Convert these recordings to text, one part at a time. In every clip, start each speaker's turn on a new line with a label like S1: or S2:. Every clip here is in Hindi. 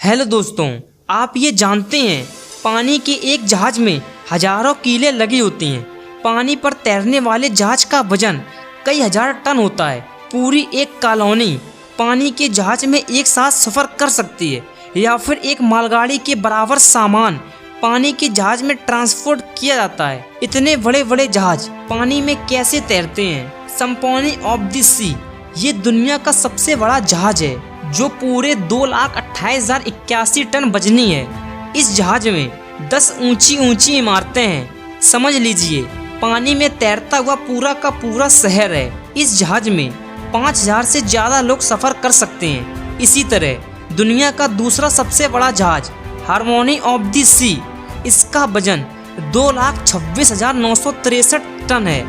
S1: हेलो दोस्तों, आप ये जानते हैं पानी के एक जहाज में हजारों कीलें लगी होती हैं। पानी पर तैरने वाले जहाज का वजन कई हजार टन होता है। पूरी एक कॉलोनी पानी के जहाज में एक साथ सफ़र कर सकती है, या फिर एक मालगाड़ी के बराबर सामान पानी के जहाज में ट्रांसपोर्ट किया जाता है। इतने बड़े बड़े जहाज पानी में कैसे तैरते हैं? सिम्फनी ऑफ द सी ये दुनिया का सबसे बड़ा जहाज है, जो पूरे 2,28,081 टन वजनी है। इस जहाज में 10 ऊंची ऊंची इमारतें हैं। समझ लीजिए, पानी में तैरता हुआ पूरा का पूरा शहर है। इस जहाज में 5,000 से ज़्यादा लोग सफ़र कर सकते हैं। इसी तरह दुनिया का दूसरा सबसे बड़ा जहाज सिम्फनी ऑफ द सी, इसका वजन 2,26,963 टन है।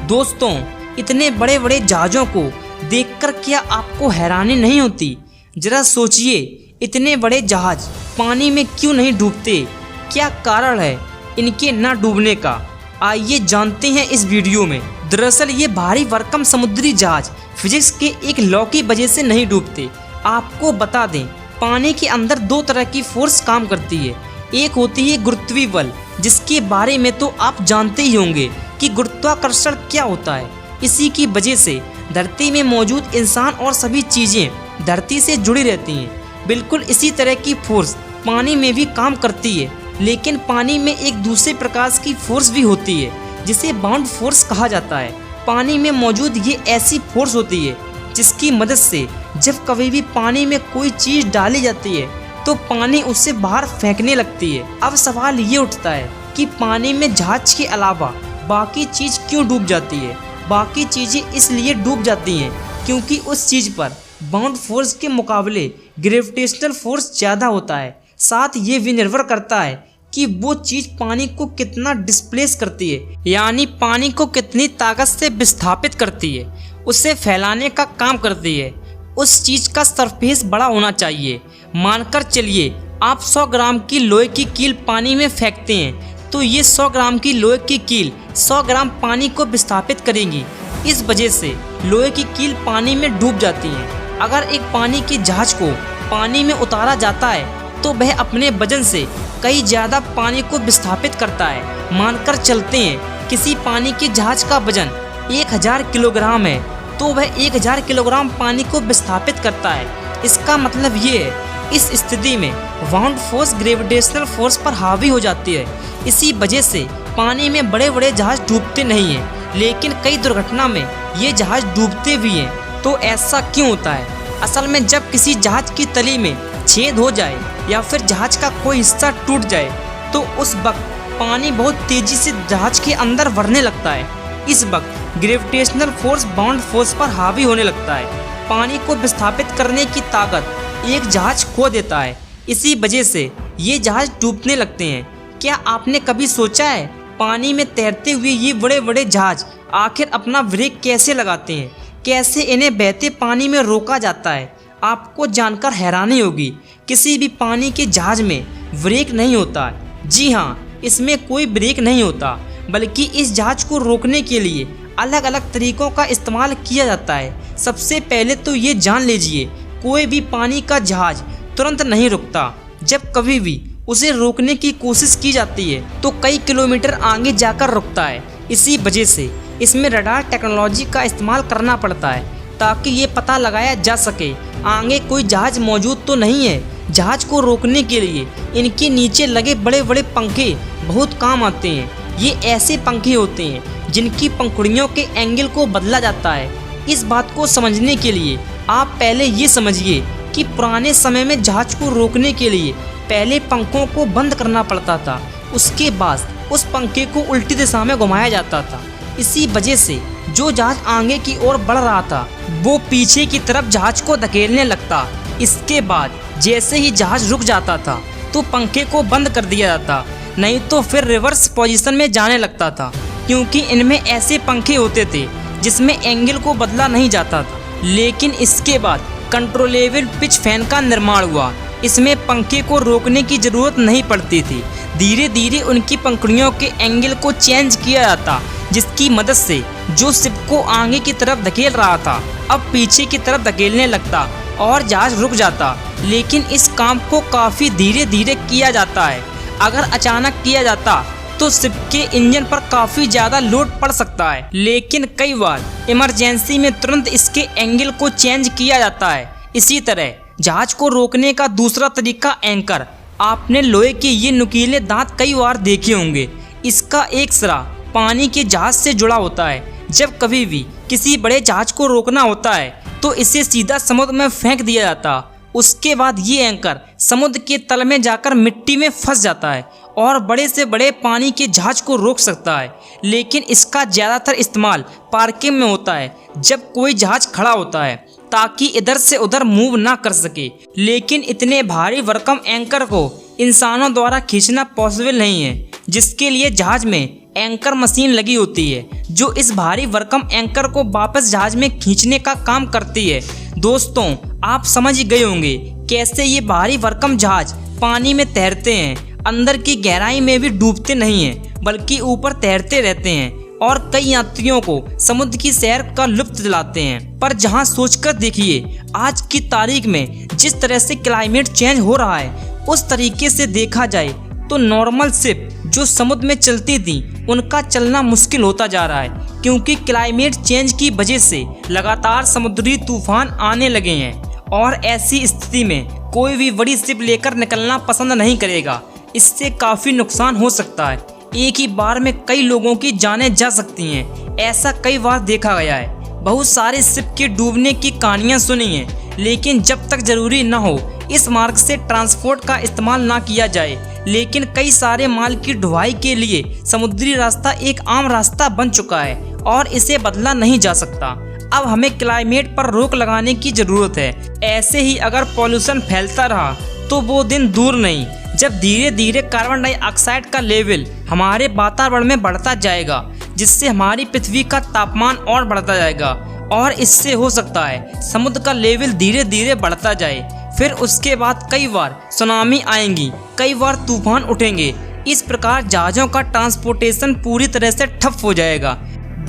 S1: दोस्तों, इतने बड़े बड़े जहाज़ों को देखकर क्या आपको हैरानी नहीं होती? जरा सोचिए, इतने बड़े जहाज पानी में क्यों नहीं डूबते? क्या कारण है इनके न डूबने का? आइए जानते हैं इस वीडियो में। दरअसल ये भारी भरकम समुद्री जहाज फिजिक्स के एक लॉ की वजह से नहीं डूबते। आपको बता दें, पानी के अंदर दो तरह की फोर्स काम करती है। एक होती है गुरुत्वीय बल, जिसके बारे में तो आप जानते ही होंगे कि गुरुत्वाकर्षण क्या होता है। इसी की वजह से धरती में मौजूद इंसान और सभी चीज़ें धरती से जुड़ी रहती हैं। बिल्कुल इसी तरह की फोर्स पानी में भी काम करती है, लेकिन पानी में एक दूसरे प्रकार की फोर्स भी होती है, जिसे बाउंड फोर्स कहा जाता है। पानी में मौजूद ये ऐसी फोर्स होती है जिसकी मदद से जब कभी भी पानी में कोई चीज़ डाली जाती है तो पानी उससे बाहर फेंकने लगती है। अब सवाल ये उठता है कि पानी में जहाज के अलावा बाकी चीज़ क्यों डूब जाती है? बाकी चीज़ें इसलिए डूब जाती हैं क्योंकि उस चीज़ पर बाउंड फोर्स के मुकाबले ग्रेविटेशनल फोर्स ज़्यादा होता है। साथ ये भी निर्भर करता है कि वो चीज़ पानी को कितना डिस्प्लेस करती है, यानी पानी को कितनी ताकत से विस्थापित करती है, उसे फैलाने का काम करती है। उस चीज़ का सरफेस बड़ा होना चाहिए। मानकर चलिए, आप 100 ग्राम की लोहे की कील पानी में फेंकते हैं तो ये 100 ग्राम की लोहे की कील 100 ग्राम पानी को विस्थापित करेंगी। इस वजह से लोहे की कील पानी में डूब जाती है। अगर एक पानी के जहाज को पानी में उतारा जाता है तो वह अपने वजन से कई ज़्यादा पानी को विस्थापित करता है। मानकर चलते हैं किसी पानी के जहाज का वजन 1,000 किलोग्राम है तो वह 1,000 किलोग्राम पानी को विस्थापित करता है। इसका मतलब ये है, इस स्थिति में बाउंड फोर्स ग्रेविटेशनल फोर्स पर हावी हो जाती है। इसी वजह से पानी में बड़े बड़े जहाज डूबते नहीं हैं, लेकिन कई दुर्घटना में ये जहाज डूबते भी हैं। तो ऐसा क्यों होता है? असल में जब किसी जहाज की तली में छेद हो जाए या फिर जहाज का कोई हिस्सा टूट जाए तो उस वक्त पानी बहुत तेजी से जहाज के अंदर भरने लगता है। इस वक्त ग्रेविटेशनल फोर्स बाउंड फोर्स पर हावी होने लगता है। पानी को विस्थापित करने की ताकत एक जहाज खो देता है। इसी वजह से ये जहाज डूबने लगते हैं। क्या आपने कभी सोचा है पानी में तैरते हुए ये बड़े बड़े जहाज आखिर अपना ब्रेक कैसे लगाते हैं? कैसे इन्हें बहते पानी में रोका जाता है? आपको जानकर हैरानी होगी, किसी भी पानी के जहाज में ब्रेक नहीं होता। जी हाँ, इसमें कोई ब्रेक नहीं होता, बल्कि इस जहाज को रोकने के लिए अलग अलग तरीकों का इस्तेमाल किया जाता है। सबसे पहले तो ये जान लीजिए, कोई भी पानी का जहाज तुरंत नहीं रुकता। जब कभी भी उसे रोकने की कोशिश की जाती है तो कई किलोमीटर आगे जाकर रुकता है। इसी वजह से इसमें रडार टेक्नोलॉजी का इस्तेमाल करना पड़ता है ताकि ये पता लगाया जा सके आगे कोई जहाज मौजूद तो नहीं है। जहाज को रोकने के लिए इनके नीचे लगे बड़े बड़े पंखे बहुत काम आते हैं। ये ऐसे पंखे होते हैं जिनकी पंखुड़ियों के एंगल को बदला जाता है। इस बात को समझने के लिए आप पहले ये समझिए कि पुराने समय में जहाज को रोकने के लिए पहले पंखों को बंद करना पड़ता था, उसके बाद उस पंखे को उल्टी दिशा में घुमाया जाता था। इसी वजह से जो जहाज आगे की ओर बढ़ रहा था वो पीछे की तरफ जहाज को धकेलने लगता। इसके बाद जैसे ही जहाज रुक जाता था तो पंखे को बंद कर दिया जाता, नहीं तो फिर रिवर्स पोजीशन में जाने लगता था, क्योंकि इनमें ऐसे पंखे होते थे जिसमें एंगल को बदला नहीं जाता था। लेकिन इसके बाद कंट्रोलेबल पिच फैन का निर्माण हुआ। इसमें पंखे को रोकने की ज़रूरत नहीं पड़ती थी। धीरे धीरे उनकी पंखुड़ियों के एंगल को चेंज किया जाता, जिसकी मदद से जो शिप को आगे की तरफ धकेल रहा था अब पीछे की तरफ धकेलने लगता और जहाज रुक जाता, लेकिन इस काम को काफ़ी धीरे धीरे किया जाता है। अगर अचानक किया जाता तो शिप के इंजन पर काफ़ी ज़्यादा लोड पड़ सकता है, लेकिन कई बार इमरजेंसी में तुरंत इसके एंगल को चेंज किया जाता है। इसी तरह जहाज को रोकने का दूसरा तरीका एंकर। आपने लोहे के ये नुकीले दांत कई बार देखे होंगे। इसका एक सिरा पानी के जहाज से जुड़ा होता है। जब कभी भी किसी बड़े जहाज को रोकना होता है तो इसे सीधा समुद्र में फेंक दिया जाता। उसके बाद ये एंकर समुद्र के तल में जाकर मिट्टी में फंस जाता है और बड़े से बड़े पानी के जहाज को रोक सकता है। लेकिन इसका ज़्यादातर इस्तेमाल पार्किंग में होता है, जब कोई जहाज खड़ा होता है, ताकि इधर से उधर मूव ना कर सके। लेकिन इतने भारी भरकम एंकर को इंसानों द्वारा खींचना पॉसिबल नहीं है, जिसके लिए जहाज में एंकर मशीन लगी होती है, जो इस भारी भरकम एंकर को वापस जहाज में खींचने का काम करती है। दोस्तों, आप समझ गए होंगे कैसे ये भारी भरकम जहाज पानी में तैरते हैं। अंदर की गहराई में भी डूबते नहीं हैं, बल्कि ऊपर तैरते रहते हैं और कई यात्रियों को समुद्र की सैर का लुत्फ दिलाते हैं। पर जहां सोचकर देखिए, आज की तारीख में जिस तरह से क्लाइमेट चेंज हो रहा है, उस तरीके से देखा जाए तो नॉर्मल शिप जो समुद्र में चलती थी, उनका चलना मुश्किल होता जा रहा है, क्योंकि क्लाइमेट चेंज की वजह से लगातार समुद्री तूफान आने लगे हैं और ऐसी स्थिति में कोई भी बड़ी शिप लेकर निकलना पसंद नहीं करेगा। इससे काफ़ी नुकसान हो सकता है। एक ही बार में कई लोगों की जानें जा सकती हैं। ऐसा कई बार देखा गया है। बहुत सारे शिप के डूबने की कहानियाँ सुनी हैं, लेकिन जब तक ज़रूरी न हो इस मार्ग से ट्रांसपोर्ट का इस्तेमाल ना किया जाए। लेकिन कई सारे माल की ढुलाई के लिए समुद्री रास्ता एक आम रास्ता बन चुका है और इसे बदला नहीं जा सकता। अब हमें क्लाइमेट पर रोक लगाने की ज़रूरत है। ऐसे ही अगर पॉल्यूशन फैलता रहा तो वो दिन दूर नहीं जब धीरे धीरे कार्बन डाइऑक्साइड का लेवल हमारे वातावरण में बढ़ता जाएगा, जिससे हमारी पृथ्वी का तापमान और बढ़ता जाएगा और इससे हो सकता है समुद्र का लेवल धीरे धीरे बढ़ता जाए। फिर उसके बाद कई बार सुनामी आएंगी, कई बार तूफान उठेंगे। इस प्रकार जहाज़ों का ट्रांसपोर्टेशन पूरी तरह से ठप हो जाएगा।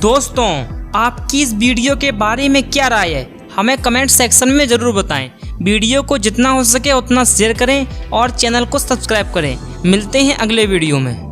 S1: दोस्तों, आपकी इस वीडियो के बारे में क्या राय है, हमें कमेंट सेक्शन में ज़रूर बताएं। वीडियो को जितना हो सके उतना शेयर करें और चैनल को सब्सक्राइब करें। मिलते हैं अगले वीडियो में।